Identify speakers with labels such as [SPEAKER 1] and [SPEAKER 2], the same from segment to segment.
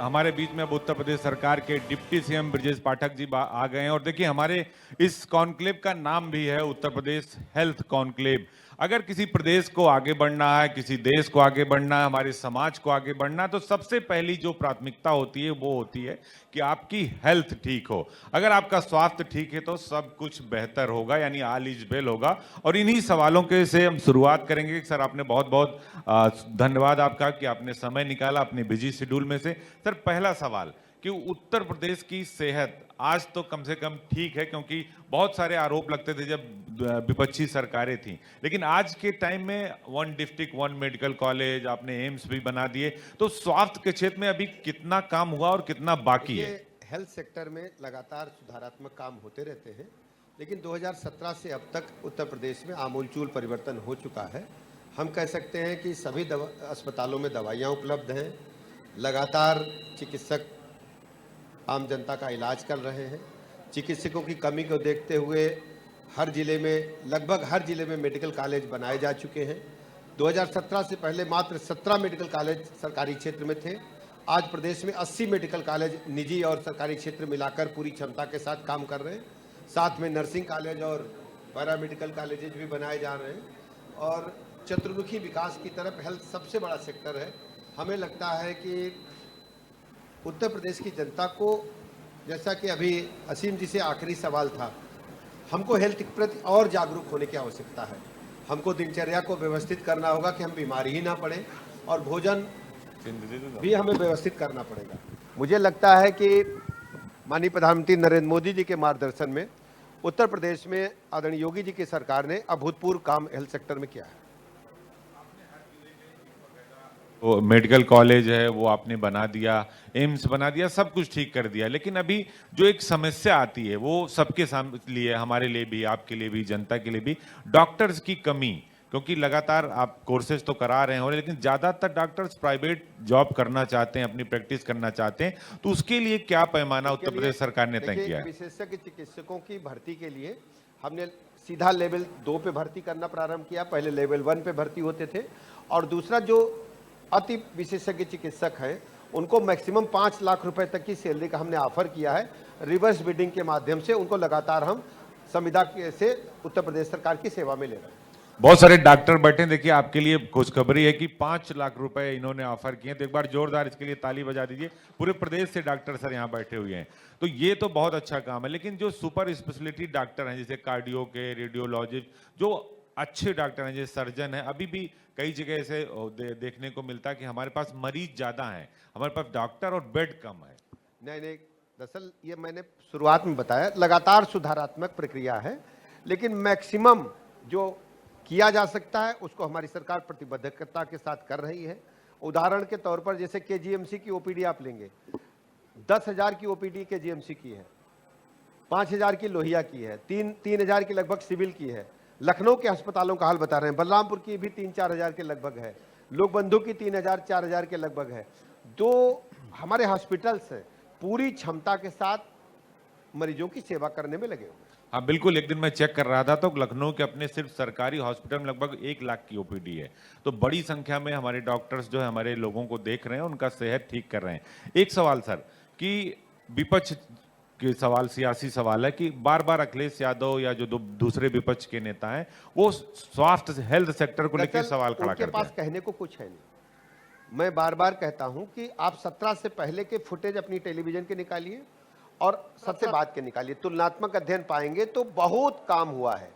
[SPEAKER 1] हमारे बीच में अब उत्तर प्रदेश सरकार के डिप्टी सीएम ब्रजेश पाठक जी आ गए हैं। और देखिए, हमारे इस कॉन्क्लेव का नाम भी है उत्तर प्रदेश हेल्थ कॉन्क्लेव। अगर किसी प्रदेश को आगे बढ़ना है, किसी देश को आगे बढ़ना है, हमारे समाज को आगे बढ़ना है, तो सबसे पहली जो प्राथमिकता होती है वो होती है कि आपकी हेल्थ ठीक हो। अगर आपका स्वास्थ्य ठीक है तो सब कुछ बेहतर होगा, यानी ऑल इज वेल होगा। और इन्हीं सवालों के से हम शुरुआत करेंगे। सर, आपने बहुत बहुत धन्यवाद आपका कि आपने समय निकाला अपने बिजी शेड्यूल में से। सर, पहला सवाल कि उत्तर प्रदेश की सेहत आज तो कम से कम ठीक है, क्योंकि बहुत सारे आरोप लगते थे जब विपक्षी सरकारें थी, लेकिन आज के टाइम में 1 डिस्ट्रिक्ट 1 मेडिकल कॉलेज, आपने एम्स भी बना दिए। तो स्वास्थ्य के क्षेत्र में अभी कितना काम हुआ और कितना बाकी है?
[SPEAKER 2] हेल्थ सेक्टर में लगातार सुधारात्मक काम होते रहते हैं, लेकिन 2017 से अब तक उत्तर प्रदेश में आमूलचूल परिवर्तन हो चुका है। हम कह सकते हैं कि सभी अस्पतालों में दवाइयाँ उपलब्ध हैं, लगातार चिकित्सक आम जनता का इलाज कर रहे हैं। चिकित्सकों की कमी को देखते हुए हर जिले में, लगभग हर जिले में मेडिकल कॉलेज बनाए जा चुके हैं। 2017 से पहले मात्र 17 मेडिकल कॉलेज सरकारी क्षेत्र में थे। आज प्रदेश में 80 मेडिकल कॉलेज निजी और सरकारी क्षेत्र मिलाकर पूरी क्षमता के साथ काम कर रहे हैं। साथ में नर्सिंग कॉलेज और पैरामेडिकल कॉलेजेज भी बनाए जा रहे हैं। और चतुर्मुखी विकास की तरफ हेल्थ सबसे बड़ा सेक्टर है। हमें लगता है कि उत्तर प्रदेश की जनता को, जैसा कि अभी असीम जी से आखिरी सवाल था, हमको हेल्थ के प्रति और जागरूक होने की आवश्यकता है। हमको दिनचर्या को व्यवस्थित करना होगा कि हम बीमार ही ना पड़े, और भोजन भी हमें व्यवस्थित करना पड़ेगा। मुझे लगता है कि माननीय प्रधानमंत्री नरेंद्र मोदी जी के मार्गदर्शन में उत्तर प्रदेश में आदरणीय योगी जी की सरकार ने अभूतपूर्व काम हेल्थ सेक्टर में किया है।
[SPEAKER 1] वो मेडिकल कॉलेज है वो आपने बना दिया, एम्स बना दिया, सब कुछ ठीक कर दिया, लेकिन अभी जो एक समस्या आती है वो सबके लिए, हमारे लिए भी, आपके लिए भी, जनता के लिए भी, डॉक्टर्स की कमी। क्योंकि लगातार आप कोर्सेज तो करा रहे हो, लेकिन ज्यादातर डॉक्टर्स प्राइवेट जॉब करना चाहते हैं, अपनी प्रैक्टिस करना चाहते हैं। तो उसके लिए क्या पैमाना उत्तर प्रदेश सरकार ने तय किया है?
[SPEAKER 2] विशेषज्ञ चिकित्सकों की भर्ती के लिए हमने सीधा लेवल 2 पे भर्ती करना प्रारंभ किया। पहले लेवल 1 पे भर्ती होते थे, और दूसरा जो अति विशेषज्ञ चिकित्सक हैं उनको मैक्सिमम 5 लाख रुपए तक की सैलरी का हमने ऑफर किया है। रिवर्स बिडिंग के माध्यम से उनको लगातार हम संविदा से उत्तर प्रदेश सरकार की सेवा में ले रहे हैं।
[SPEAKER 1] बहुत सारे डॉक्टर बैठे, देखिए आपके लिए खुशखबरी है कि 5 लाख रुपए इन्होंने ऑफर किए। तो एक बार जोरदार इसके लिए ताली बजा दीजिए। पूरे प्रदेश से डॉक्टर सर यहाँ बैठे हुए हैं, तो ये तो बहुत अच्छा काम है। लेकिन जो सुपर स्पेशलिटी डॉक्टर हैं, जैसे कार्डियो के, रेडियोलॉजिस्ट, जो अच्छे डॉक्टर हैं, जैसे सर्जन है, अभी भी कई जगह ऐसे देखने को मिलता है कि हमारे पास मरीज ज्यादा हैं, हमारे पास डॉक्टर और बेड कम है।
[SPEAKER 2] नहीं, दरअसल ये मैंने शुरुआत में बताया, लगातार सुधारात्मक प्रक्रिया है, लेकिन मैक्सिमम जो किया जा सकता है उसको हमारी सरकार प्रतिबद्धता के साथ कर रही है। उदाहरण के तौर पर जैसे केजीएमसी की ओपीडी आप लेंगे, 10,000 की ओपीडी केजीएमसी की है, 5,000 की लोहिया की है, 3,000 की लगभग सिविल की है। लखनऊ के अस्पतालों का हाल बता रहे हैं, बलरामपुर की भी 3-4 हज़ार के लगभग है, लोकबंधु की 3,000-4 हज़ार के लगभग है। तो हमारे हॉस्पिटल्स पूरी क्षमता के साथ मरीजों की सेवा करने में लगे हुए हैं।
[SPEAKER 1] हाँ बिल्कुल, एक दिन मैं चेक कर रहा था तो लखनऊ के अपने सिर्फ सरकारी हॉस्पिटल में लगभग 1 लाख की ओपीडी है। तो बड़ी संख्या में हमारे डॉक्टर्स जो है हमारे लोगों को देख रहे हैं, उनका सेहत ठीक कर रहे हैं। एक सवाल सर, कि विपक्ष के सवाल, सियासी सवाल है कि बार बार अखिलेश यादव या जो दूसरे विपक्ष के नेता हैं वो स्वास्थ्य हेल्थ सेक्टर को लेकर सवाल खड़ा करते हैं।
[SPEAKER 2] उनके पास कहने को कुछ है नहीं। मैं बार बार कहता हूं कि आप 17 से पहले के फुटेज अपनी टेलीविजन के निकालिए और सबसे बाद के निकालिए, तुलनात्मक अध्ययन पाएंगे तो बहुत काम हुआ है।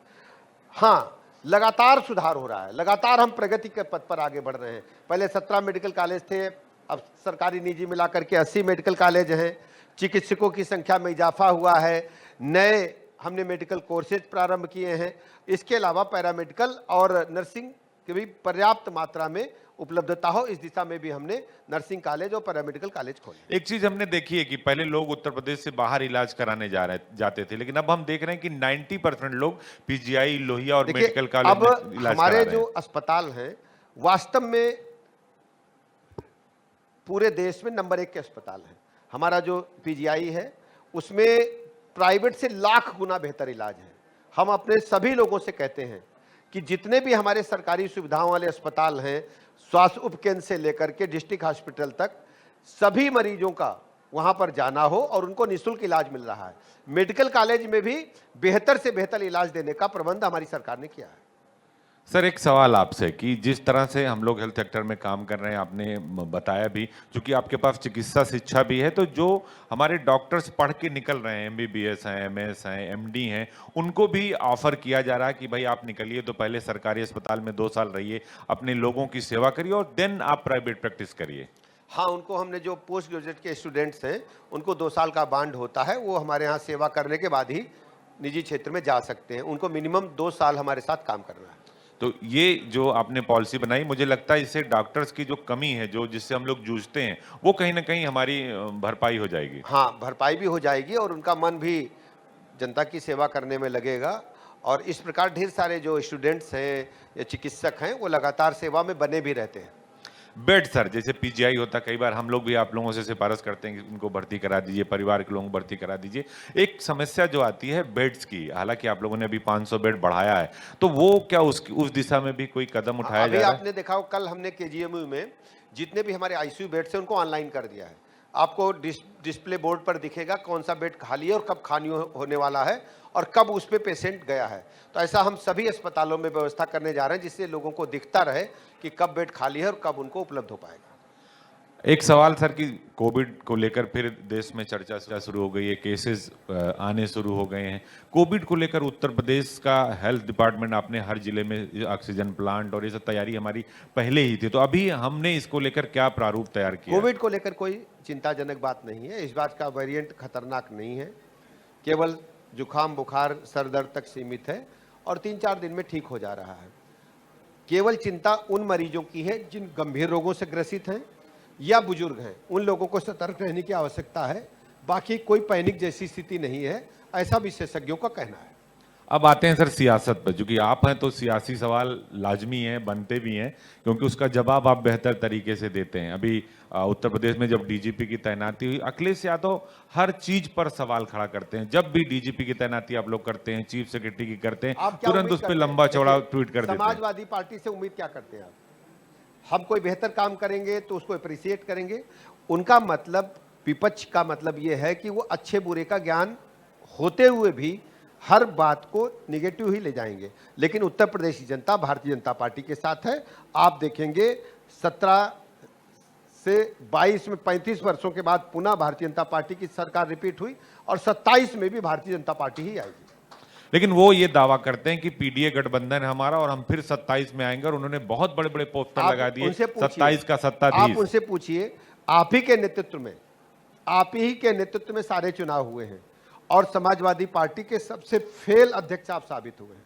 [SPEAKER 2] हाँ, लगातार सुधार हो रहा है, लगातार हम प्रगति के पथ पर आगे बढ़ रहे हैं। पहले 17 मेडिकल कॉलेज थे, अब सरकारी निजी मिलाकर के 80 मेडिकल कॉलेज हैं। चिकित्सकों की संख्या में इजाफा हुआ है, नए हमने मेडिकल कोर्सेज प्रारंभ किए हैं। इसके अलावा पैरामेडिकल और नर्सिंग की भी पर्याप्त मात्रा में उपलब्धता हो, इस दिशा में भी हमने नर्सिंग कॉलेज और पैरामेडिकल कॉलेज खोले।
[SPEAKER 1] एक चीज हमने देखी है कि पहले लोग उत्तर प्रदेश से बाहर इलाज कराने जाते थे, लेकिन अब हम देख रहे हैं कि 90% लोग पीजीआई, लोहिया और मेडिकल कॉलेज में इलाज
[SPEAKER 2] हमारे जो अस्पताल हैं वास्तव में पूरे देश में नंबर 1 के अस्पताल हैं। हमारा जो पीजीआई है उसमें प्राइवेट से लाख गुना बेहतर इलाज है। हम अपने सभी लोगों से कहते हैं कि जितने भी हमारे सरकारी सुविधाओं वाले अस्पताल हैं, स्वास्थ्य उपकेंद्र से लेकर के डिस्ट्रिक्ट हॉस्पिटल तक, सभी मरीजों का वहां पर जाना हो और उनको निःशुल्क इलाज मिल रहा है। मेडिकल कॉलेज में भी बेहतर से बेहतर इलाज देने का प्रबंध हमारी सरकार ने किया है।
[SPEAKER 1] सर एक सवाल आपसे कि जिस तरह से हम लोग हेल्थ सेक्टर में काम कर रहे हैं, आपने बताया भी, चूंकि आपके पास चिकित्सा शिक्षा भी है, तो जो हमारे डॉक्टर्स पढ़ के निकल रहे हैं, एमबीबीएस हैं, एमएस हैं, एमडी हैं, उनको भी ऑफर किया जा रहा है कि भाई आप निकलिए तो पहले सरकारी अस्पताल में 2 साल रहिए, अपने लोगों की सेवा करिए और देन आप प्राइवेट प्रैक्टिस करिए।
[SPEAKER 2] हाँ, उनको हमने जो पोस्ट ग्रेजुएट के स्टूडेंट्स हैं, उनको 2 साल का बांड होता है, वो हमारे यहाँ सेवा करने के बाद ही निजी क्षेत्र में जा सकते हैं। उनको मिनिमम 2 साल हमारे साथ काम करना है।
[SPEAKER 1] तो ये जो आपने पॉलिसी बनाई, मुझे लगता है इससे डॉक्टर्स की जो कमी है, जो जिससे हम लोग जूझते हैं, वो कहीं ना कहीं हमारी भरपाई हो जाएगी।
[SPEAKER 2] हाँ, भरपाई भी हो जाएगी और उनका मन भी जनता की सेवा करने में लगेगा। और इस प्रकार ढेर सारे जो स्टूडेंट्स हैं या चिकित्सक हैं, वो लगातार सेवा में बने भी रहते हैं।
[SPEAKER 1] बेड सर, जैसे पीजीआई होता, कई बार हम लोग भी आप लोगों से सिफारिश करते हैं कि उनको भर्ती करा दीजिए, परिवार के लोगों को भर्ती करा दीजिए। एक समस्या जो आती है बेड्स की, हालांकि आप लोगों ने अभी 500 बेड बढ़ाया है, तो वो क्या उस दिशा में भी कोई कदम उठाया
[SPEAKER 2] अभी
[SPEAKER 1] जा रहा है?
[SPEAKER 2] आपने देखा हो, कल हमने केजीएमयू में जितने भी हमारे आईसीयू बेड्स हैं उनको ऑनलाइन कर दिया है। आपको डिस्प्ले बोर्ड पर दिखेगा कौन सा बेड खाली है और कब खाली होने वाला है और कब उस पे पेशेंट गया है। तो ऐसा हम सभी अस्पतालों में व्यवस्था करने जा रहे हैं, जिससे लोगों को दिखता रहे कि कब बेड खाली है और कब उनको उपलब्ध हो पाएगा।
[SPEAKER 1] एक सवाल सर कि कोविड को लेकर फिर देश में चर्चा शुरू हो गई है, केसेस आने शुरू हो गए हैं। कोविड को लेकर उत्तर प्रदेश का हेल्थ डिपार्टमेंट, आपने हर जिले में ऑक्सीजन प्लांट और ये सब तैयारी हमारी पहले ही थी, तो अभी हमने इसको लेकर क्या प्रारूप तैयार किया?
[SPEAKER 2] कोविड को लेकर कोई चिंताजनक बात नहीं है। इस बात का वेरिएंट खतरनाक नहीं है, केवल जुकाम बुखार सर दर्द तक सीमित है और 3-4 दिन में ठीक हो जा रहा है। केवल चिंता उन मरीजों की है जिन गंभीर रोगों से ग्रसित हैं या बुजुर्ग हैं, उन लोगों को सतर्क रहने की आवश्यकता है। बाकी कोई पैनिक जैसी स्थिति नहीं है, ऐसा विशेषज्ञों का कहना है।
[SPEAKER 1] अब आते हैं सर सियासत पर, क्योंकि आप हैं तो सियासी सवाल लाजमी हैं, बनते भी हैं, क्योंकि उसका जवाब आप बेहतर तरीके से देते हैं। अभी उत्तर प्रदेश में जब डीजीपी की तैनाती हुई, अखिलेश यादव हर चीज पर सवाल खड़ा करते हैं। जब भी डीजीपी की तैनाती आप लोग करते हैं, चीफ सेक्रेटरी की करते हैं, तुरंत उस पर लंबा चौड़ा ट्वीट कर देते हैं।
[SPEAKER 2] समाजवादी पार्टी से उम्मीद क्या करते हैं आप? हम कोई बेहतर काम करेंगे तो उसको अप्रिशिएट करेंगे। उनका मतलब, विपक्ष का मतलब ये है कि वो अच्छे बुरे का ज्ञान होते हुए भी हर बात को निगेटिव ही ले जाएंगे। लेकिन उत्तर प्रदेश की जनता भारतीय जनता पार्टी के साथ है। आप देखेंगे 17 से 22 में 35 वर्षों के बाद पुनः भारतीय जनता पार्टी की सरकार रिपीट हुई और 27 में भी भारतीय जनता पार्टी ही आएगी।
[SPEAKER 1] लेकिन वो ये दावा करते हैं कि पीडीए गठबंधन है हमारा और हम फिर 27 में आएंगे, और उन्होंने बहुत बड़े बड़े पोस्टर लगा दिए, 27 का सत्ताधीश।
[SPEAKER 2] आप उनसे पूछिए, आप ही के नेतृत्व में सारे चुनाव हुए हैं और समाजवादी पार्टी के सबसे फेल अध्यक्ष आप साबित हुए हैं।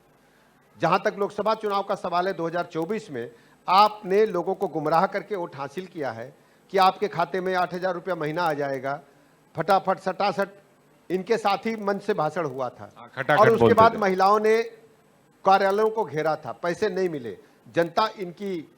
[SPEAKER 2] जहां तक लोकसभा चुनाव का सवाल है, 2024 में आपने लोगों को गुमराह करके वोट हासिल किया है कि आपके खाते में 8,000 रुपया महीना आ जाएगा। फटाफट सटासट इनके साथ ही मंच से भाषण हुआ था और उसके बाद महिलाओं ने कार्यालयों को घेरा था, पैसे नहीं मिले। जनता इनकी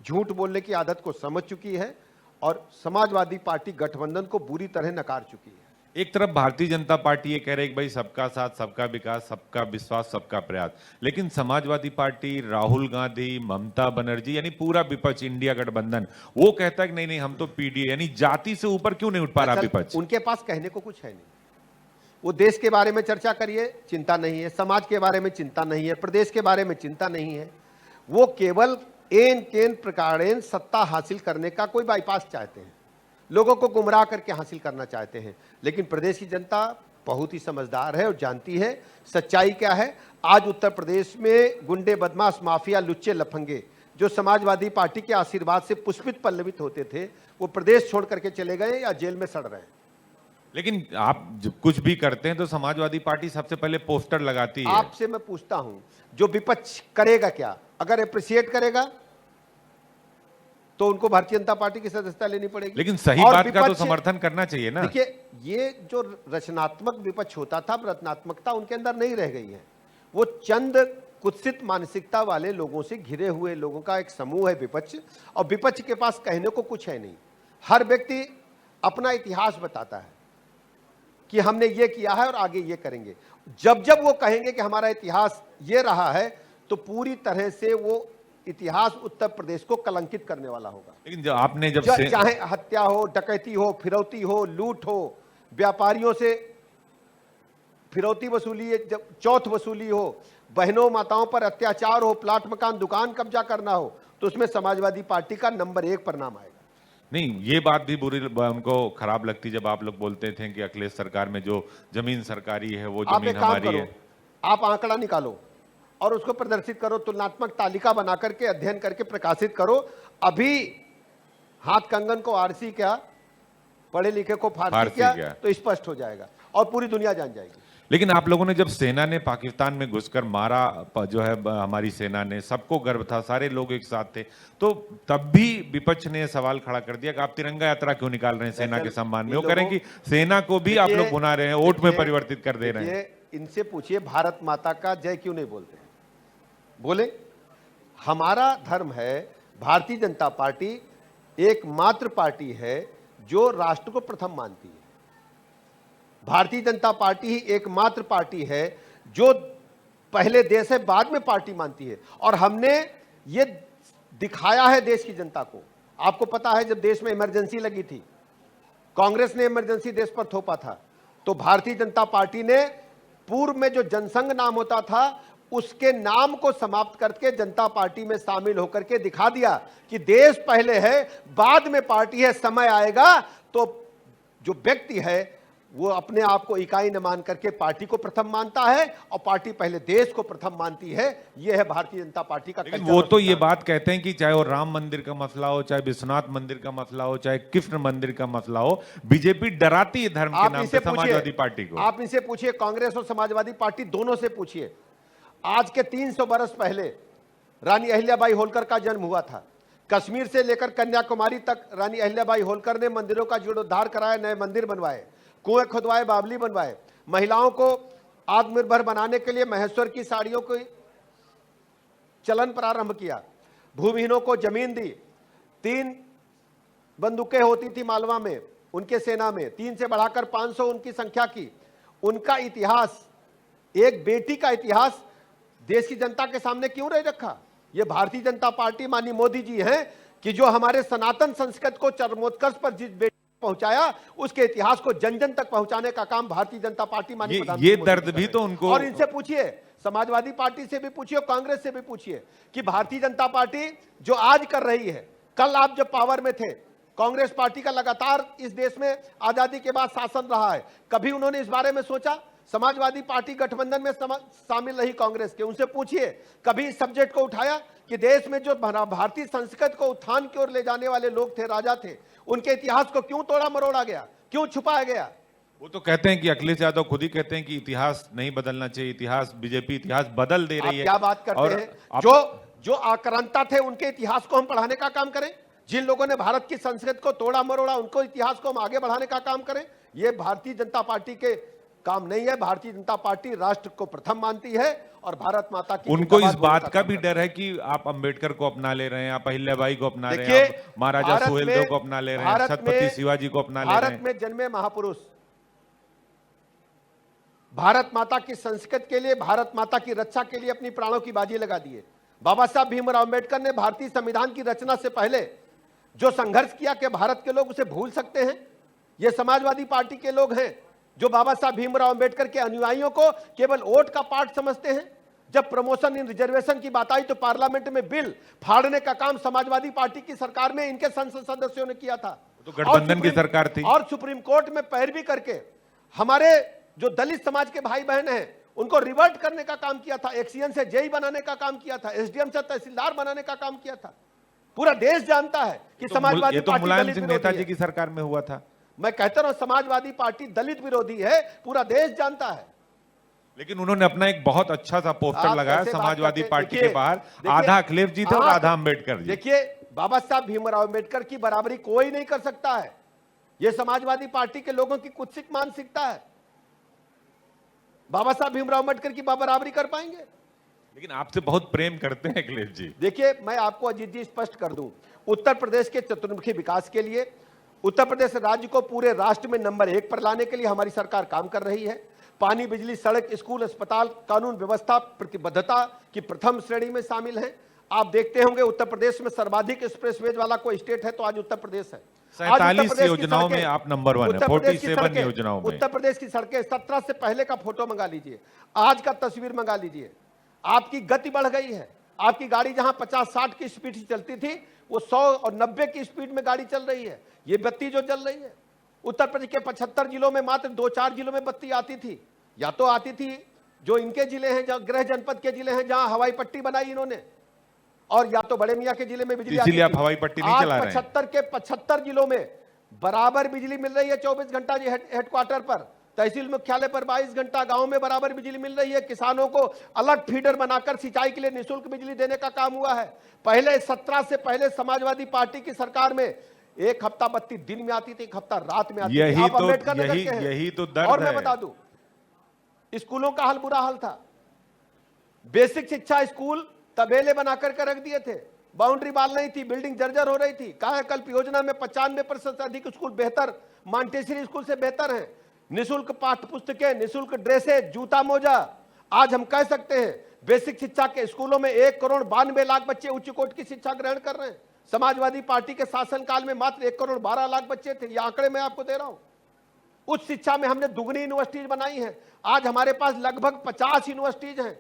[SPEAKER 2] झूठ बोलने की आदत को समझ चुकी है और समाजवादी पार्टी गठबंधन को बुरी तरह नकार चुकी है।
[SPEAKER 1] एक तरफ भारतीय जनता पार्टी ये कह रही है कि भाई सबका साथ, सबका विकास, सबका विश्वास, सबका प्रयास, लेकिन समाजवादी पार्टी, राहुल गांधी, ममता बनर्जी, यानी पूरा विपक्ष, इंडिया गठबंधन, वो कहता है कि नहीं नहीं हम तो पीडीए, यानी जाति से ऊपर क्यों नहीं उठ पा रहा विपक्ष?
[SPEAKER 2] उनके पास कहने को कुछ है नहीं। वो देश के बारे में चर्चा करिए, चिंता नहीं है। समाज के बारे में चिंता नहीं है। प्रदेश के बारे में चिंता नहीं है। वो केवल एन केन प्रकारेण सत्ता हासिल करने का कोई बाईपास चाहते हैं, लोगों को गुमराह करके हासिल करना चाहते हैं। लेकिन प्रदेश की जनता बहुत ही समझदार है और जानती है सच्चाई क्या है। आज उत्तर प्रदेश में गुंडे, बदमाश, माफिया, लुच्चे, लफंगे जो समाजवादी पार्टी के आशीर्वाद से पुष्पित पल्लवित होते थे, वो प्रदेश छोड़ करके चले गए या जेल में सड़ रहे हैं।
[SPEAKER 1] लेकिन आप जब कुछ भी करते हैं तो समाजवादी पार्टी सबसे पहले पोस्टर लगाती है।
[SPEAKER 2] आपसे मैं पूछता हूं, जो विपक्ष करेगा क्या? अगर अप्रिशिएट करेगा तो उनको भारतीय जनता पार्टी की सदस्यता लेनी पड़ेगी।
[SPEAKER 1] लेकिन सही बात का तो समर्थन करना चाहिए ना।
[SPEAKER 2] देखिए, ये जो रचनात्मक विपक्ष होता था, रचनात्मकता उनके अंदर नहीं रह गई है। वो चंद कुत्सित मानसिकता वाले लोगों से घिरे हुए लोगों का एक समूह है विपक्ष, और विपक्ष के पास कहने को कुछ है नहीं। हर व्यक्ति अपना इतिहास बताता है कि हमने ये किया है और आगे ये करेंगे। जब जब वो कहेंगे कि हमारा इतिहास ये रहा है, तो पूरी तरह से वो इतिहास उत्तर प्रदेश को कलंकित करने वाला होगा।
[SPEAKER 1] लेकिन जो आपने जब
[SPEAKER 2] चाहे हत्या हो, डकैती हो, फिरौती हो, लूट हो, व्यापारियों से फिरौती वसूली, जब चौथ वसूली हो, बहनों माताओं पर अत्याचार हो, प्लाट मकान दुकान कब्जा करना हो, तो उसमें समाजवादी पार्टी का नंबर 1 पर नाम आएगा।
[SPEAKER 1] नहीं, ये बात भी बुरी उनको खराब लगती जब आप लोग बोलते थे कि अखिलेश सरकार में जो जमीन सरकारी है वो
[SPEAKER 2] आप
[SPEAKER 1] जमीन
[SPEAKER 2] एक काम
[SPEAKER 1] हमारी
[SPEAKER 2] करो,
[SPEAKER 1] है।
[SPEAKER 2] आप आंकड़ा निकालो और उसको प्रदर्शित करो, तुलनात्मक तालिका बना करके अध्ययन करके प्रकाशित करो। अभी हाथ कंगन को आरसी क्या, पढ़े लिखे को फारसी क्या, तो स्पष्ट हो जाएगा और पूरी दुनिया जान जाएगी।
[SPEAKER 1] लेकिन आप लोगों ने जब सेना ने पाकिस्तान में घुसकर मारा, जो है हमारी सेना ने, सबको गर्व था, सारे लोग एक साथ थे, तो तब भी विपक्ष ने सवाल खड़ा कर दिया कि आप तिरंगा यात्रा क्यों निकाल रहे हैं सेना के सम्मान में। वो कह रहे हैं कि सेना को भी आप लोग भुना रहे हैं, वोट में परिवर्तित कर दे रहे हैं।
[SPEAKER 2] इनसे पूछिए भारत माता का जय क्यों नहीं बोलते हैं? बोले, हमारा धर्म है, भारतीय जनता पार्टी एकमात्र पार्टी है जो राष्ट्र को प्रथम मानती है। भारतीय जनता पार्टी ही एकमात्र पार्टी है जो पहले देश है बाद में पार्टी मानती है, और हमने ये दिखाया है देश की जनता को। आपको पता है जब देश में इमरजेंसी लगी थी, कांग्रेस ने इमरजेंसी देश पर थोपा था, तो भारतीय जनता पार्टी ने पूर्व में जो जनसंघ नाम होता था उसके नाम को समाप्त करके जनता पार्टी में शामिल होकर के दिखा दिया कि देश पहले है बाद में पार्टी है। समय आएगा तो जो व्यक्ति है वो अपने आप को इकाई न मान करके पार्टी को प्रथम मानता है और पार्टी पहले देश को प्रथम मानती है। यह है भारतीय जनता पार्टी का।
[SPEAKER 1] लेकिन वो तो ये बात कहते हैं कि चाहे वो राम मंदिर का मसला हो, चाहे विश्वनाथ मंदिर का मसला हो, चाहे कृष्ण मंदिर का मसला हो, बीजेपी डराती है धर्म के नाम पे समाजवादी पार्टी को।
[SPEAKER 2] आप इनसे पूछिए, कांग्रेस और समाजवादी पार्टी दोनों से पूछिए, आज के 300 बरस पहले रानी अहिल्याबाई होलकर का जन्म हुआ था। कश्मीर से लेकर कन्याकुमारी तक रानी अहिल्याबाई होलकर ने मंदिरों का जीर्णोद्धार कराया, नए मंदिर बनवाए, कुएं खुदवाए, बावली बनवाए, महिलाओं को आत्मनिर्भर बनाने के लिए महेश्वर की साड़ियों को चलन प्रारंभ किया, भूमिहीनों को जमीन दी, 3 बंदूकें होती थी मालवा में उनके सेना में, 3 से बढ़ाकर 500 उनकी संख्या की। उनका इतिहास, एक बेटी का इतिहास देश की जनता के सामने क्यों नहीं रखा? यह भारतीय जनता पार्टी माननीय मोदी जी हैं कि जो हमारे सनातन संस्कृति को चरमोत्कर्ष पर जिस बेटी पहुंचाया उसके इतिहास को जन जन तक पहुंचाने का काम भारतीय जनता पार्टी माननीय
[SPEAKER 1] ये दर्द भी तो उनको,
[SPEAKER 2] और इनसे पूछिए, समाजवादी पार्टी से भी पूछिए, कांग्रेस से भी पूछिए कि भारतीय जनता पार्टी जो आज कर रही है, कल आप जब पावर में थे, कांग्रेस पार्टी का लगातार इस देश में आजादी के बाद शासन रहा है, कभी उन्होंने इस बारे में सोचा? समाजवादी पार्टी गठबंधन में शामिल रही कांग्रेस के, उनसे पूछिए कभी इस सब्जेक्ट को उठाया कि देश में जो भारतीय संस्कृति को उत्थान की ओर ले जाने वाले लोग थे, राजा थे, उनके इतिहास को क्यों तोड़ा मरोड़ा गया, क्यों छुपाया गया? वो
[SPEAKER 1] तो कहते हैं कि अखिलेश यादव खुद ही कहते हैं कि इतिहास नहीं बदलना चाहिए, इतिहास, बीजेपी इतिहास बदल दे रही है।
[SPEAKER 2] क्या बात करते हैं? जो आक्रांता थे उनके इतिहास को हम पढ़ाने का काम करें, जिन लोगों ने भारत की संस्कृति को तोड़ा मरोड़ा उनको इतिहास को हम आगे बढ़ाने का काम करें? यह भारतीय जनता पार्टी के काम नहीं है। भारतीय जनता पार्टी राष्ट्र को प्रथम मानती है और भारत माता की,
[SPEAKER 1] उनको इस बात का भी डर है कि आप अंबेडकर को अपना ले रहे हैं, आप अहिल्याबाई को अपना रहे हैं, आप महाराजा सुहेलदेव को अपना ले रहे हैं, छत्रपति शिवाजी को अपना ले रहे हैं।
[SPEAKER 2] भारत में जन्मे महापुरुष भारत माता की संस्कृति के लिए, भारत माता की रक्षा के लिए अपनी प्राणों की बाजी लगा दिए। बाबा साहब भीमराव अंबेडकर ने भारतीय संविधान की रचना से पहले जो संघर्ष किया, कि भारत के लोग उसे भूल सकते हैं? ये समाजवादी पार्टी के लोग हैं जो बाबा साहब भीमराव अंबेडकर के अनुयायियों को केवल वोट का पार्ट समझते हैं। जब प्रमोशन इन रिजर्वेशन की बात आई तो पार्लियामेंट में बिल फाड़ने का काम समाजवादी पार्टी की सरकार में इनके संसद सदस्यों ने किया था,
[SPEAKER 1] तो गठबंधन की सरकार थी।
[SPEAKER 2] और सुप्रीम कोर्ट में पैरवी करके हमारे जो दलित समाज के भाई बहन हैं उनको रिवर्ट करने का काम किया था, एक्सीएन से जेई बनाने का काम किया था, एसडीएम से तहसीलदार बनाने का काम किया था। पूरा देश जानता है कि समाजवादी पार्टी
[SPEAKER 1] मुलायम सिंह नेताजी की सरकार में हुआ था।
[SPEAKER 2] मैं कहता हूं समाजवादी पार्टी दलित विरोधी है, पूरा देश जानता है।
[SPEAKER 1] लेकिन उन्होंने अपना एक बहुत अच्छा सा पोस्टर लगाया समाजवादी पार्टी के बाहर, आधा अखिलेश जी थे और आधा अंबेडकर जी।
[SPEAKER 2] देखिए, बाबा साहब भीमराव अंबेडकर की बराबरी कोई नहीं कर सकता है। यह समाजवादी पार्टी के लोगों की कुत्सित मानसिकता है। बाबा साहब भीमराव अंबेडकर की बराबरी कर पाएंगे?
[SPEAKER 1] लेकिन आपसे बहुत प्रेम करते हैं अखिलेश जी।
[SPEAKER 2] देखिए, मैं आपको अजीत जी स्पष्ट कर दूं, उत्तर प्रदेश के चतुर्मुखी विकास के लिए, उत्तर प्रदेश राज्य को पूरे राष्ट्र में नंबर 1 पर लाने के लिए हमारी सरकार काम कर रही है। पानी, बिजली, सड़क, स्कूल, अस्पताल, कानून व्यवस्था, प्रतिबद्धता की प्रथम श्रेणी में शामिल है। आप देखते होंगे उत्तर प्रदेश में सर्वाधिक एक्सप्रेसवेज वाला कोई स्टेट है तो आज उत्तर प्रदेश है।
[SPEAKER 1] 47 योजनाओं में आप नंबर 1 है, 47 योजनाओं में।
[SPEAKER 2] उत्तर प्रदेश की सड़कें 17 से पहले का फोटो मंगा लीजिए, आज का तस्वीर मंगा लीजिए। आपकी गति बढ़ गई है, आपकी गाड़ी जहां 50-60 की स्पीड से चलती थी वो 100 और 90 की स्पीड में गाड़ी चल रही है। ये बत्ती जो जल रही है, उत्तर प्रदेश के 75 जिलों में मात्र 2-4 जिलों में बत्ती आती थी, या तो आती थी जो इनके जिले हैं, जो गृह जनपद के जिले हैं जहां हवाई पट्टी बनाई इन्होंने, और या तो बड़े मियां के जिले में बिजली आती थी।
[SPEAKER 1] आप हवाई पट्टी नहीं चला रहे हैं।
[SPEAKER 2] 75 के 75 जिलों में बराबर बिजली मिल रही है 24 घंटा जी हेडक्वार्टर पर, तहसील मुख्यालय पर 22 घंटा, गांव में बराबर बिजली मिल रही है। किसानों को अलग फीडर बनाकर सिंचाई के लिए निःशुल्क बिजली देने का काम हुआ है। पहले 17 से पहले समाजवादी पार्टी की सरकार में एक हफ्ता बत्ती दिन में आती थी, एक हफ्ता रात में आती थी।
[SPEAKER 1] यही तो दर्द है।
[SPEAKER 2] और मैं बता दूं, स्कूलों का हाल बुरा हाल था। बेसिक शिक्षा स्कूल तबेले बनाकर के रख दिए थे, बाउंड्री वाल नहीं थी, बिल्डिंग जर्जर हो रही थी। कायाकल्प योजना में 95% से अधिक स्कूल बेहतर, मांटेसरी स्कूल से बेहतर हैं। निःशुल्क पाठ्य पुस्तकें, निःशुल्क ड्रेसेज, जूता मोजा। आज हम कह सकते हैं बेसिक शिक्षा के स्कूलों में 1,92,00,000 बच्चे उच्च कोटि की शिक्षा ग्रहण कर रहे हैं। समाजवादी पार्टी के शासनकाल में मात्र 1,12,00,000 बच्चे थे। ये आंकड़े मैं आपको दे रहा हूं। उच्च शिक्षा में हमने दुगनी यूनिवर्सिटीज बनाई है। आज हमारे पास लगभग 50 यूनिवर्सिटीज हैं।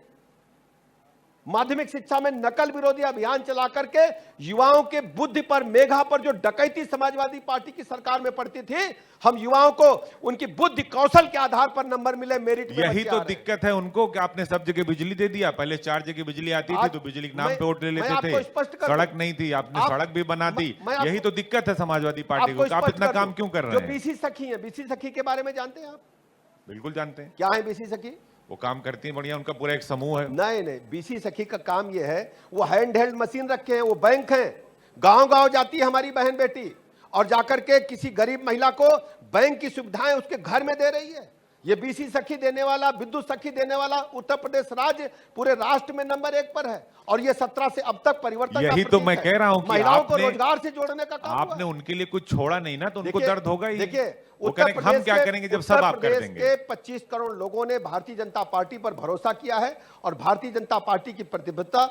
[SPEAKER 2] माध्यमिक शिक्षा में नकल विरोधी अभियान चला करके युवाओं के बुद्धि पर, मेघा पर जो डकैती समाजवादी पार्टी की सरकार में पड़ती थी, हम युवाओं को उनकी बुद्धि कौशल के आधार पर नंबर मिले, मेरिट में।
[SPEAKER 1] यही तो दिक्कत है उनको कि आपने सब जगह बिजली दे दिया। पहले 4 जगह बिजली आती थी तो बिजली के नाम पे वोट ले लेते थे, सड़क नहीं थी, आपने सड़क भी बना दी। यही तो दिक्कत है समाजवादी पार्टी को। आप इतना काम क्यों कर रहे हैं?
[SPEAKER 2] जो बीसी सखी है, बीसी सखी के बारे में जानते हैं आप?
[SPEAKER 1] बिल्कुल जानते हैं।
[SPEAKER 2] क्या है बीसी सखी?
[SPEAKER 1] वो काम करती है बढ़िया, उनका पूरा एक समूह है।
[SPEAKER 2] नहीं, बीसी सखी का काम ये है, वो हैंड हेल्ड मशीन रखे हैं, वो बैंक हैं। गांव-गांव जाती है हमारी बहन बेटी और जाकर के किसी गरीब महिला को बैंक की सुविधाएं उसके घर में दे रही है। ये बीसी सखी देने वाला, विद्युत सखी देने वाला उत्तर प्रदेश राज्य पूरे राष्ट्र में नंबर 1 पर है। और ये 17 से अब तक परिवर्तन।
[SPEAKER 1] यही तो मैं कह रहा हूं कि
[SPEAKER 2] महिलाओं को रोजगार से जोड़ने का काम
[SPEAKER 1] आपने उनके लिए कुछ छोड़ा नहीं ना, तो उनको दर्द होगा ही।
[SPEAKER 2] देखिए,
[SPEAKER 1] हम क्या करेंगे जब सब आप कर देंगे।
[SPEAKER 2] 25 करोड़ लोगों ने भारतीय जनता पार्टी पर भरोसा किया है और भारतीय जनता पार्टी की प्रतिबद्धता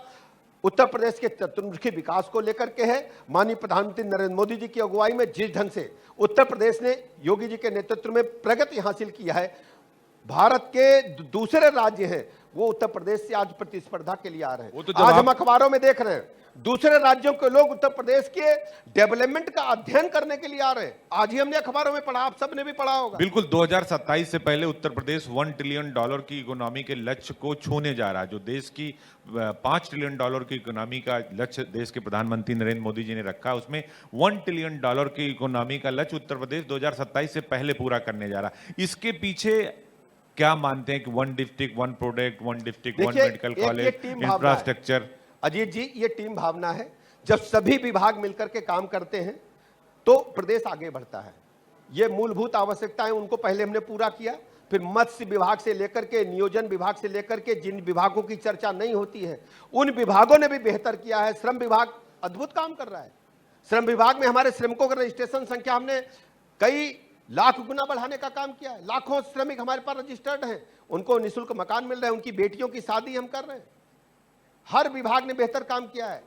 [SPEAKER 2] उत्तर प्रदेश के चतुर्मुखी विकास को लेकर के है। माननीय प्रधानमंत्री नरेंद्र मोदी जी की अगुवाई में जिस ढंग से उत्तर प्रदेश ने योगी जी के नेतृत्व में प्रगति हासिल किया है, भारत के दूसरे राज्य हैं वो उत्तर प्रदेश से आज प्रतिस्पर्धा के लिए आ रहे हैं। आज हम अखबारों में देख रहे हैं दूसरे राज्यों के लोग उत्तर प्रदेश के डेवलपमेंट का अध्ययन करने के लिए आ रहे हैं। आज ही हमने अखबारों में पढ़ा, आप सबने भी पढ़ा होगा।
[SPEAKER 1] बिल्कुल, 2027 से पहले उत्तर प्रदेश $1 ट्रिलियन की इकोनॉमी के लक्ष्य को छूने जा रहा है। जो देश की $5 ट्रिलियन की इकोनॉमी का लक्ष्य देश के प्रधानमंत्री नरेंद्र मोदी जी ने रखा, उसमें $1 ट्रिलियन की इकोनॉमी का लक्ष्य उत्तर प्रदेश 2027 से पहले पूरा करने जा रहा है। इसके पीछे क्या मानते हैं कि 1 district 1 product, 1 district 1 medical college, infrastructure.
[SPEAKER 2] Ajit ji, ये टीम भावना है। जब सभी विभाग मिलकर के काम करते हैं तो प्रदेश आगे बढ़ता है। ये मूलभूत आवश्यकताएं उनको पहले हमने पूरा किया, फिर मत्स्य विभाग से लेकर के नियोजन विभाग से लेकर के जिन विभागों की चर्चा नहीं होती है उन विभागों ने भी बेहतर किया है। श्रम विभाग अद्भुत काम कर रहा है। श्रम विभाग में हमारे श्रमिकों का रजिस्ट्रेशन संख्या हमने कई लाख गुना बढ़ाने का काम किया है। लाखों श्रमिक हमारे पास रजिस्टर्ड हैं, उनको निःशुल्क मकान मिल रहे हैं, उनकी बेटियों की शादी हम कर रहे हैं। हर विभाग ने बेहतर काम किया है।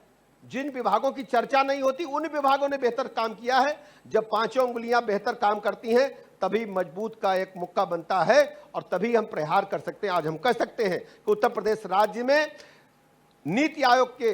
[SPEAKER 2] जिन विभागों की चर्चा नहीं होती उन विभागों ने बेहतर काम किया है। जब पांचों उंगलियां बेहतर काम करती हैं तभी मजबूत का एक मुक्का बनता है और तभी हम प्रहार कर सकते हैं। आज हम कह सकते हैं कि उत्तर प्रदेश राज्य में नीति आयोग के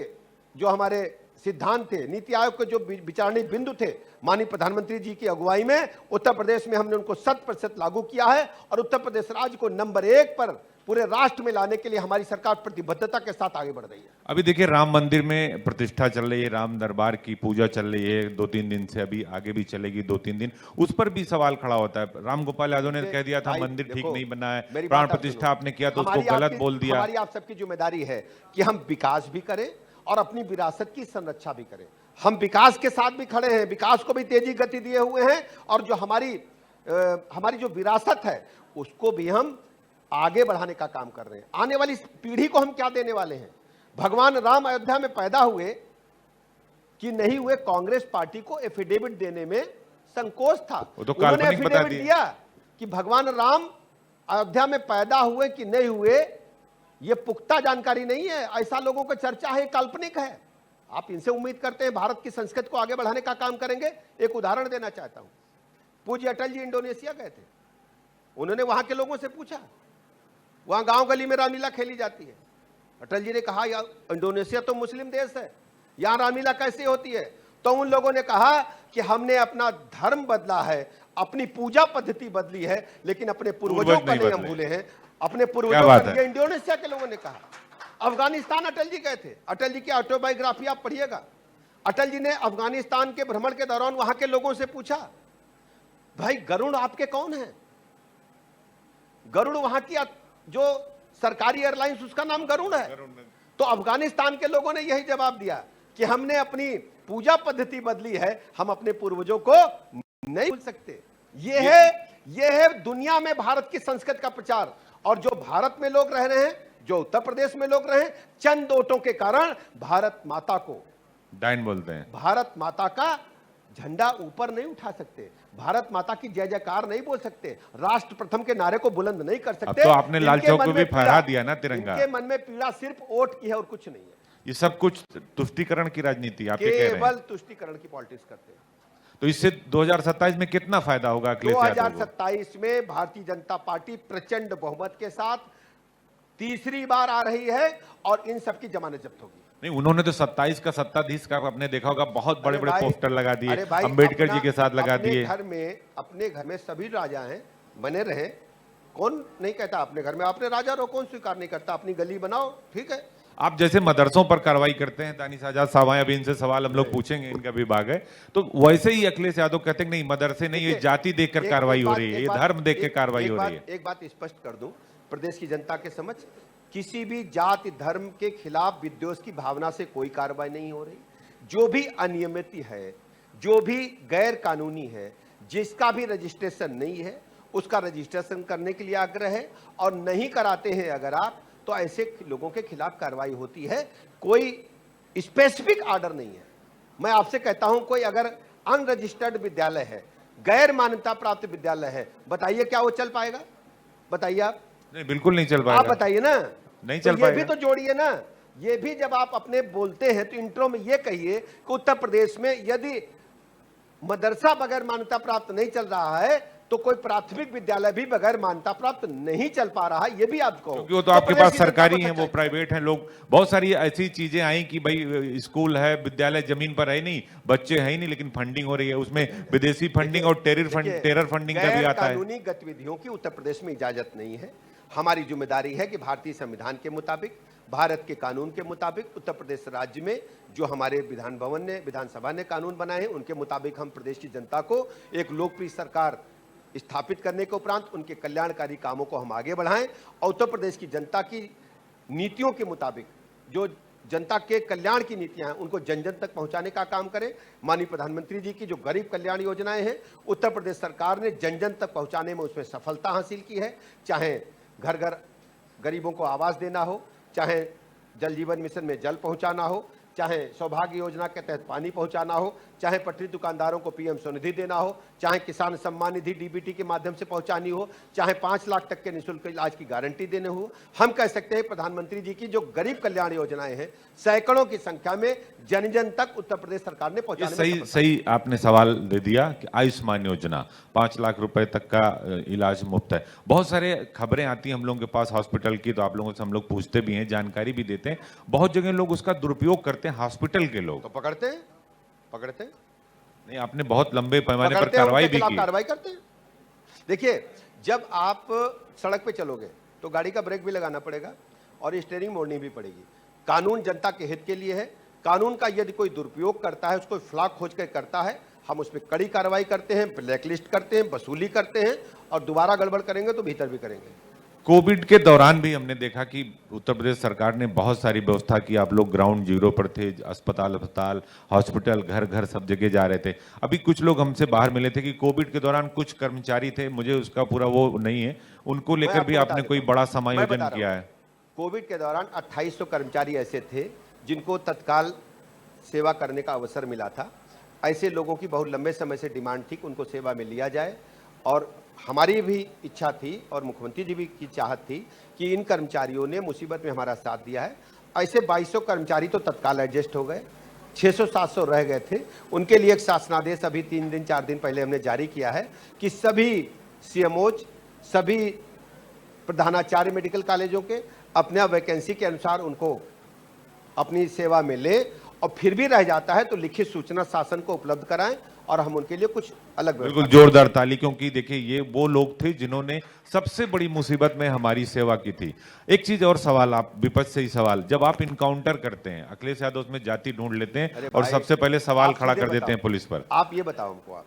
[SPEAKER 2] जो हमारे सिद्धांत थे, नीति आयोग के जो विचारणीय बिंदु थे, माननीय प्रधानमंत्री जी की अगुवाई में उत्तर प्रदेश में हमने उनको 100% लागू किया है और उत्तर प्रदेश राज्य को नंबर 1 पर पूरे राष्ट्र में लाने के लिए हमारी सरकार प्रतिबद्धता के साथ आगे बढ़ रही है।
[SPEAKER 1] अभी देखिए, राम मंदिर में प्रतिष्ठा चल रही है, राम दरबार की पूजा चल रही है 2-3 दिन से, अभी आगे भी चलेगी 2-3 दिन। उस पर भी सवाल खड़ा होता है। राम गोपाल यादव ने कह दिया था मंदिर ठीक नहीं बना है, प्राण प्रतिष्ठा आपने किया तो उसको गलत बोल दिया।
[SPEAKER 2] हमारी आप सबकी जिम्मेदारी है कि हम विकास भी करें और अपनी विरासत की संरक्षा भी करें। हम विकास के साथ भी खड़े हैं, विकास को भी तेजी गति दिए हुए हैं और जो हमारी जो विरासत है उसको भी हम आगे बढ़ाने का काम कर रहे हैं। आने वाली पीढ़ी को हम क्या देने वाले हैं? भगवान राम अयोध्या में पैदा हुए कि नहीं हुए, कांग्रेस पार्टी को एफिडेविट देने में संकोच था।
[SPEAKER 1] तो
[SPEAKER 2] उन्होंने एफिडेविट दिया कि भगवान राम अयोध्या में पैदा हुए कि नहीं हुए ये पुख्ता जानकारी नहीं है, ऐसा लोगों को चर्चा है, काल्पनिक है। आप इनसे उम्मीद करते हैं भारत की संस्कृति को आगे बढ़ाने का काम करेंगे? एक उदाहरण देना चाहता हूं। पूज्य अटल जी इंडोनेशिया गए थे, उन्होंने वहां के लोगों से पूछा, वहां गांव गली में रामलीला खेली जाती है। अटल जी ने कहा यार इंडोनेशिया तो मुस्लिम देश है, यहां रामलीला कैसे होती है? तो उन लोगों ने कहा कि हमने अपना धर्म बदला है, अपनी पूजा पद्धति बदली है, लेकिन अपने पूर्वजों को नहीं हम भूले हैं, अपने पूर्वजों को। ये इंडोनेशिया के लोगों ने कहा। अफगानिस्तान अटल जी गए थे, अटल जी की ऑटोबायोग्राफी आप पढ़िएगा। अटल जी ने अफगानिस्तान के भ्रमण के दौरान वहां के लोगों से पूछा, भाई गरुड़ आपके कौन है? गरुड़ वहां की जो सरकारी एयरलाइंस उसका नाम गरुड़ है। तो अफगानिस्तान के लोगों ने यही जवाब दिया कि हमने अपनी पूजा पद्धति बदली है, हम अपने पूर्वजों को नहीं भूल सकते। ये है दुनिया में भारत की संस्कृति का प्रचार। और जो भारत में लोग रह रहे हैं, जो उत्तर प्रदेश में लोग रहे हैं, चंद वोटों के कारण भारत माता को
[SPEAKER 1] डायन बोलते हैं,
[SPEAKER 2] भारत माता का झंडा ऊपर नहीं उठा सकते, भारत माता की जय जयकार नहीं बोल सकते, राष्ट्र प्रथम के नारे को बुलंद नहीं कर सकते।
[SPEAKER 1] अब तो आपने लाल चौक को भी फहरा दिया ना तिरंगा।
[SPEAKER 2] इनके मन में पीड़ा सिर्फ वोट की है और कुछ नहीं है।
[SPEAKER 1] ये सब कुछ तुष्टीकरण की राजनीति आप कह रहे हैं,
[SPEAKER 2] केवल तुष्टीकरण की पॉलिटिक्स करते हैं।
[SPEAKER 1] तो इससे 2027 में कितना फायदा होगा अखिलेश यादव को?
[SPEAKER 2] 2027 में भारतीय जनता पार्टी प्रचंड बहुमत के साथ तीसरी बार आ रही है और इन सबकी जमानत जब्त होगी।
[SPEAKER 1] नहीं, उन्होंने तो 27 का सत्ताधीश का आपने देखा होगा, बहुत बड़े बड़े पोस्टर लगा दिए, अंबेडकर जी के साथ लगा दिए।
[SPEAKER 2] अपने घर में सभी राजा हैं, बने रहे, कौन नहीं कहता अपने घर में अपने राजा रहो, कौन स्वीकार नहीं करता? अपनी गली बनाओ, ठीक है।
[SPEAKER 1] आप जैसे मदरसों पर कार्रवाई करते हैं, दानिश आजाद साहब अभी इनसे सवाल हम लोग पूछेंगे, इनका विभाग है, तो वैसे ही अखिलेश यादव कहते हैं नहीं मदरसे नहीं, ये जाति देखकर कार्रवाई हो रही है, ये धर्म देख के कार्रवाई हो रही है।
[SPEAKER 2] एक बात स्पष्ट कर दूं प्रदेश की जनता के समक्ष, किसी भी जाति धर्म के खिलाफ विद्वेष की भावना से कोई कार्रवाई नहीं हो रही। जो भी अनियमित है, जो भी गैर कानूनी है, जिसका भी रजिस्ट्रेशन नहीं है, उसका रजिस्ट्रेशन करने के लिए आग्रह है, और नहीं कराते हैं अगर आप, तो ऐसे लोगों के खिलाफ कार्रवाई होती है। कोई स्पेसिफिक ऑर्डर नहीं है। मैं आपसे कहता हूं, कोई अगर अनरजिस्टर्ड विद्यालय है, गैर मान्यता प्राप्त विद्यालय है, बताइए क्या वो चल पाएगा? बताइए आप।
[SPEAKER 1] नहीं, बिल्कुल नहीं चल पाएगा।
[SPEAKER 2] आप बताइए ना,
[SPEAKER 1] नहीं चल
[SPEAKER 2] तो
[SPEAKER 1] पाएगा।
[SPEAKER 2] ये भी तो जोड़िए ना। ये भी जब आप अपने बोलते हैं तो इंट्रो में ये कहिए कि उत्तर प्रदेश में यदि मदरसा बगैर मान्यता प्राप्त नहीं चल रहा है, तो कोई प्राथमिक विद्यालय भी बगैर मान्यता प्राप्त नहीं चल पा रहा है। ये भी आप कहो,
[SPEAKER 1] क्योंकि वो तो आपके पास सरकारी हैं, वो प्राइवेट हैं। लोग बहुत सारी ऐसी चीजें आई कि भाई स्कूल है, विद्यालय जमीन पर है नहीं, बच्चे है ही नहीं, लेकिन फंडिंग हो रही है, उसमें विदेशी फंडिंग और टेरर फंडिंग का भी आता है।
[SPEAKER 2] कानूनी गतिविधियों की उत्तर प्रदेश में इजाजत नहीं है। हमारी जिम्मेदारी है कि भारतीय संविधान के मुताबिक, भारत के कानून के मुताबिक, उत्तर प्रदेश राज्य में जो हमारे विधान भवन ने, विधानसभा ने कानून बनाए हैं, उनके मुताबिक हम प्रदेश की जनता को एक लोकप्रिय सरकार स्थापित करने के उपरांत उनके कल्याणकारी कामों को हम आगे बढ़ाएं, और उत्तर प्रदेश की जनता की नीतियों के मुताबिक जो जनता के कल्याण की नीतियां हैं, उनको जन जन तक पहुंचाने का काम करें। माननीय प्रधानमंत्री जी की जो गरीब कल्याण योजनाएं हैं, उत्तर प्रदेश सरकार ने जन जन तक पहुंचाने में उसमें सफलता हासिल की है। चाहे घर घर गरीबों को आवास देना हो, चाहे जल जीवन मिशन में जल पहुंचाना हो, चाहे सौभाग्य योजना के तहत पानी पहुंचाना हो, चाहे पटरी दुकानदारों को पीएम स्वनिधि देना हो, चाहे किसान सम्मान निधि डीबीटी के माध्यम से पहुंचानी हो, चाहे 5 लाख तक के निःशुल्क इलाज की गारंटी देने हो, हम कह सकते हैं प्रधानमंत्री जी की जो गरीब कल्याण योजनाएं हैं, सैकड़ों की संख्या में जन जन तक उत्तर प्रदेश सरकार ने पहुंचाने।
[SPEAKER 1] सही आपने सवाल दे दिया कि आयुष्मान योजना 5 लाख रुपए तक का इलाज मुफ्त है। बहुत सारे खबरें आती हैं हम लोगों के पास हॉस्पिटल की, तो आप लोगों से हम लोग पूछते भी हैं, जानकारी भी देते हैं। बहुत जगह लोग उसका दुरुपयोग करते हैं, हॉस्पिटल के लोग
[SPEAKER 2] तो पकड़ते हैं
[SPEAKER 1] नहीं। आपने बहुत लंबे पैमाने पर कार्रवाई भी की,
[SPEAKER 2] कार्रवाई करते हैं। देखिए, जब आप सड़क पे चलोगे तो गाड़ी का ब्रेक भी लगाना पड़ेगा और स्टीयरिंग मोड़नी भी पड़ेगी। कानून जनता के हित के लिए है। कानून का यदि कोई दुरुपयोग करता है, उसको फ्लॉ खोज कर करता है, हम उस पर कड़ी कार्रवाई करते हैं, ब्लैकलिस्ट करते हैं, वसूली करते हैं, और दोबारा गड़बड़ करेंगे तो भीतर भी करेंगे।
[SPEAKER 1] कोविड के दौरान भी हमने देखा कि उत्तर प्रदेश सरकार ने बहुत सारी व्यवस्था की। आप लोग ग्राउंड जीरो पर थे, अस्पताल हॉस्पिटल घर घर सब जगह जा रहे थे। अभी कुछ लोग हमसे बाहर मिले थे कि कोविड के दौरान कुछ कर्मचारी थे, मुझे उसका पूरा वो नहीं है, उनको लेकर भी आपने कोई बड़ा समायोजन किया है?
[SPEAKER 2] कोविड के दौरान 2800 कर्मचारी ऐसे थे जिनको तत्काल सेवा करने का अवसर मिला था। ऐसे लोगों की बहुत लंबे समय से डिमांड थी कि उनको सेवा में लिया जाए, और हमारी भी इच्छा थी और मुख्यमंत्री जी भी की चाहत थी कि इन कर्मचारियों ने मुसीबत में हमारा साथ दिया है। ऐसे 2200 कर्मचारी तो तत्काल एडजस्ट हो गए। 600-700 रह गए थे, उनके लिए एक शासनादेश अभी 3 दिन 4 दिन पहले हमने जारी किया है कि सभी सीएमओज, सभी प्रधानाचार्य मेडिकल कॉलेजों के अपने वैकेंसी के अनुसार उनको अपनी सेवा में ले, और फिर भी रह जाता है तो लिखित सूचना शासन को उपलब्ध कराएं और हम उनके लिए कुछ अलग
[SPEAKER 1] बिल्कुल जोरदार ताली, क्योंकि देखिए ये वो लोग थे जिन्होंने सबसे बड़ी मुसीबत में हमारी सेवा की थी। एक चीज और सवाल, आप विपक्ष से ही सवाल, जब आप इनकाउंटर करते हैं अखिलेश यादव उसमें जाति ढूंढ लेते हैं और सबसे पहले सवाल खड़ा कर देते हैं पुलिस पर।
[SPEAKER 2] आप ये बताओ हमको, आप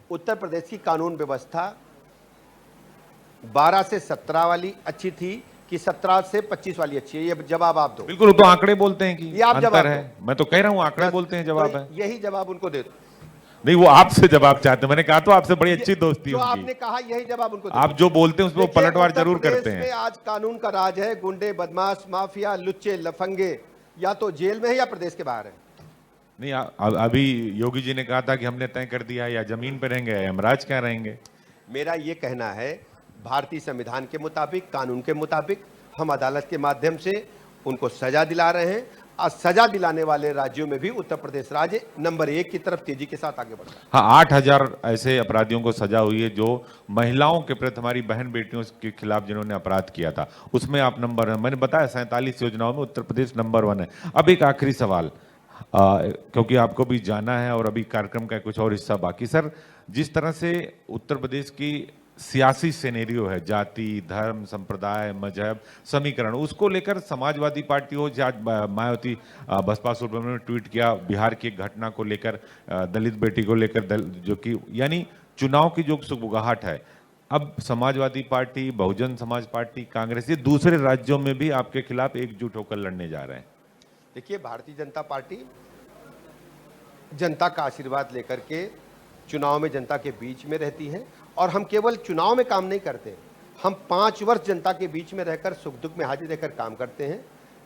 [SPEAKER 2] उत्तर प्रदेश की कानून व्यवस्था 12 से 17 वाली अच्छी थी कि 17 से 25 वाली अच्छी है? ये जवाब आप दो।
[SPEAKER 1] बिल्कुल, तो आंकड़े बोलते हैं कि
[SPEAKER 2] ये आप जवाब
[SPEAKER 1] अंतर है। मैं तो कह रहा हूं आंकड़े बोलते हैं, जवाब है।
[SPEAKER 2] यही जवाब उनको दे दो।
[SPEAKER 1] नहीं, वो आपसे जवाब चाहते हैं। मैंने कहा तो आपसे बड़ी अच्छी दोस्ती
[SPEAKER 2] जो
[SPEAKER 1] उनकी।
[SPEAKER 2] आपने कहा यही जवाब उनको दे दो।
[SPEAKER 1] आप जो बोलते हैं उसमें वो पलटवार जरूर करते
[SPEAKER 2] में
[SPEAKER 1] हैं।
[SPEAKER 2] आज कानून का राज है, गुंडे, बदमाश, माफिया, लुच्चे, लफंगे या तो जेल में है या प्रदेश के बाहर है।
[SPEAKER 1] नहीं, अभी योगी जी ने कहा था कि हमने तय कर दिया या जमीन पे रहेंगे या यमराज क्या रहेंगे।
[SPEAKER 2] मेरा ये कहना है, भारतीय संविधान के मुताबिक, कानून के मुताबिक हम अदालत के माध्यम से उनको सजा दिला रहे हैं, और सजा दिलाने वाले राज्यों में भी उत्तर प्रदेश राज्य नंबर 1 की तरफ तेजी के साथ आगे बढ़ रहा है।
[SPEAKER 1] हाँ, 8000 ऐसे अपराधियों को सजा हुई है जो महिलाओं के प्रति, हमारी बहन बेटियों के खिलाफ जिन्होंने अपराध किया था, उसमें आप नंबर 1। मैंने बताया 47 योजनाओं में उत्तर प्रदेश नंबर 1 है। अब एक आखिरी सवाल, क्योंकि आपको भी जाना है और अभी कार्यक्रम का कुछ और हिस्सा बाकी। सर, जिस तरह से उत्तर प्रदेश की सियासी सिनेरियो है, जाति, धर्म, संप्रदाय, मजहब, समीकरण, उसको लेकर समाजवादी पार्टी हो, आज मायावती बसपा सुब्रमण्यम ने ट्वीट किया बिहार की एक घटना को लेकर, दलित बेटी को लेकर, जो कि यानी चुनाव की जो सुगबुगाहट है, अब समाजवादी पार्टी, बहुजन समाज पार्टी, कांग्रेस, ये दूसरे राज्यों में भी आपके खिलाफ एकजुट होकर लड़ने जा रहे हैं।
[SPEAKER 2] देखिए, भारतीय जनता पार्टी जनता का आशीर्वाद लेकर के चुनाव में जनता के बीच में रहती है, और हम केवल चुनाव में काम नहीं करते, हम 5 वर्ष जनता के बीच में रहकर सुख दुख में हाजिर रहकर काम करते हैं।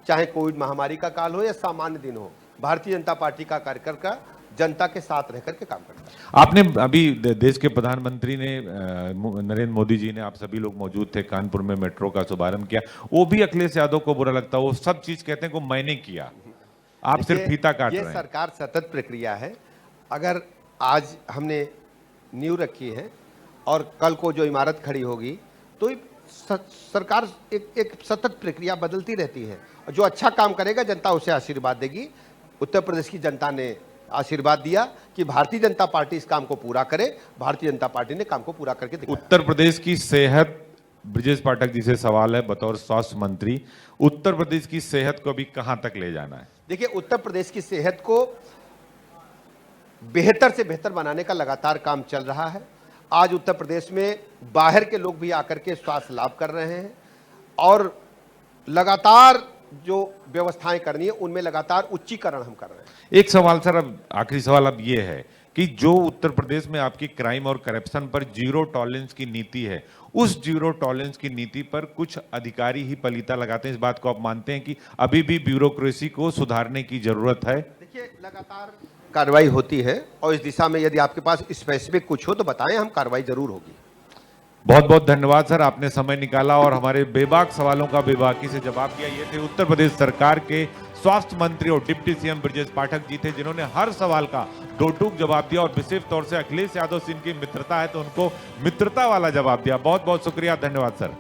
[SPEAKER 2] चाहे कोविड महामारी का काल हो या सामान्य दिन हो, भारतीय जनता पार्टी का कार्यकर्ता जनता के साथ रहकर के काम करता है।
[SPEAKER 1] आपने अभी देश के प्रधानमंत्री ने, नरेंद्र मोदी जी ने, आप सभी लोग मौजूद थे, कानपुर में मेट्रो का शुभारंभ किया। वो भी अखिलेश यादव को बुरा लगता है, वो सब चीज कहते हैं को मैंने किया, आप सिर्फ फीता काट रहे हैं।
[SPEAKER 2] ये सरकार सतत प्रक्रिया है। अगर आज हमने नींव रखी है और कल को जो इमारत खड़ी होगी, तो सरकार एक सतत प्रक्रिया बदलती रहती है, और जो अच्छा काम करेगा जनता उसे आशीर्वाद देगी। उत्तर प्रदेश की जनता ने आशीर्वाद दिया कि भारतीय जनता पार्टी इस काम को पूरा करे, भारतीय जनता पार्टी ने काम को पूरा करके दिखाया।
[SPEAKER 1] उत्तर प्रदेश की सेहत, ब्रजेश पाठक जी से सवाल है बतौर स्वास्थ्य मंत्री, उत्तर प्रदेश की सेहत को अभी कहां तक ले जाना है?
[SPEAKER 2] देखिए, उत्तर प्रदेश की सेहत को बेहतर से बेहतर बनाने का लगातार काम चल रहा है। आज उत्तर प्रदेश में बाहर के लोग भी आकर के स्वास्थ्य लाभ कर रहे हैं, और लगातार जो व्यवस्थाएं करनी है उनमें लगातार उच्चीकरण हम कर रहे हैं।
[SPEAKER 1] एक सवाल सर, अब आखिरी सवाल अब ये है कि जो उत्तर प्रदेश में आपकी क्राइम और करप्शन पर जीरो टॉलरेंस की नीति है, उस जीरो टॉलरेंस की नीति पर कुछ अधिकारी ही पलीता लगाते हैं, इस बात को आप मानते हैं कि अभी भी ब्यूरोक्रेसी को सुधारने की जरूरत है?
[SPEAKER 2] देखिए, लगातार कार्रवाई होती है, और इस दिशा में यदि आपके पास स्पेसिफिक कुछ हो तो बताएं, हम कार्रवाई जरूर होगी।
[SPEAKER 1] बहुत बहुत धन्यवाद सर, आपने समय निकाला और हमारे बेबाक सवालों का बेबाकी से जवाब दिया। ये थे उत्तर प्रदेश सरकार के स्वास्थ्य मंत्री और डिप्टी सीएम ब्रजेश पाठक जी थे, जिन्होंने हर सवाल का डोटूक जवाब दिया, और विशेष तौर से अखिलेश यादव से इनकी मित्रता है तो उनको मित्रता वाला जवाब दिया। बहुत बहुत शुक्रिया, धन्यवाद सर।